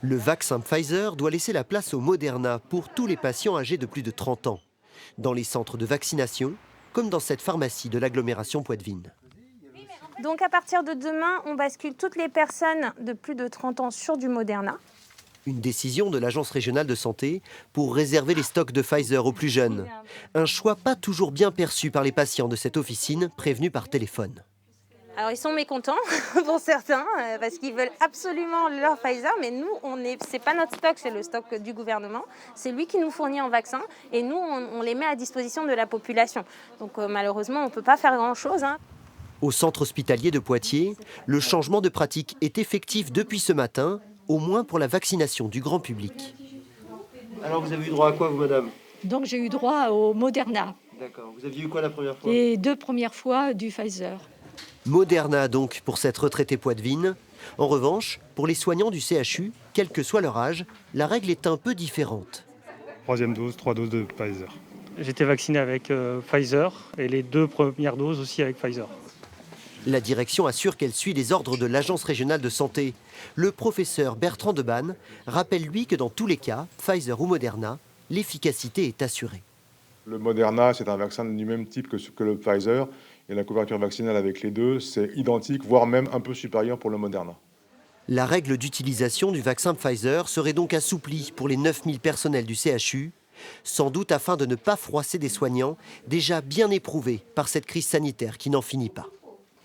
Le vaccin Pfizer doit laisser la place au Moderna pour tous les patients âgés de plus de 30 ans, dans les centres de vaccination, comme dans cette pharmacie de l'agglomération Poitevine. Donc à partir de demain, on bascule toutes les personnes de plus de 30 ans sur du Moderna. Une décision de l'Agence régionale de santé pour réserver les stocks de Pfizer aux plus jeunes. Un choix pas toujours bien perçu par les patients de cette officine prévenus par téléphone. Alors ils sont mécontents pour certains parce qu'ils veulent absolument leur Pfizer, mais nous, c'est pas notre stock, c'est le stock du gouvernement. C'est lui qui nous fournit en vaccin et nous, on les met à disposition de la population. Donc malheureusement, on ne peut pas faire grand-chose. Au centre hospitalier de Poitiers, le changement de pratique est effectif depuis ce matin, au moins pour la vaccination du grand public. Alors vous avez eu droit à quoi vous, madame? Donc j'ai eu droit au Moderna. D'accord. Vous aviez eu quoi la première fois? Les 2 premières fois du Pfizer. Moderna donc pour cette retraitée poitevine. En revanche, pour les soignants du CHU, quel que soit leur âge, la règle est un peu différente. 3e dose, 3 doses de Pfizer. J'étais vacciné avec Pfizer et les 2 premières doses aussi avec Pfizer. La direction assure qu'elle suit les ordres de l'Agence régionale de santé. Le professeur Bertrand Debanne rappelle lui que dans tous les cas, Pfizer ou Moderna, l'efficacité est assurée. Le Moderna, c'est un vaccin du même type que le Pfizer. Et la couverture vaccinale avec les deux, c'est identique, voire même un peu supérieur pour le Moderna. La règle d'utilisation du vaccin Pfizer serait donc assouplie pour les 9000 personnels du CHU, sans doute afin de ne pas froisser des soignants déjà bien éprouvés par cette crise sanitaire qui n'en finit pas.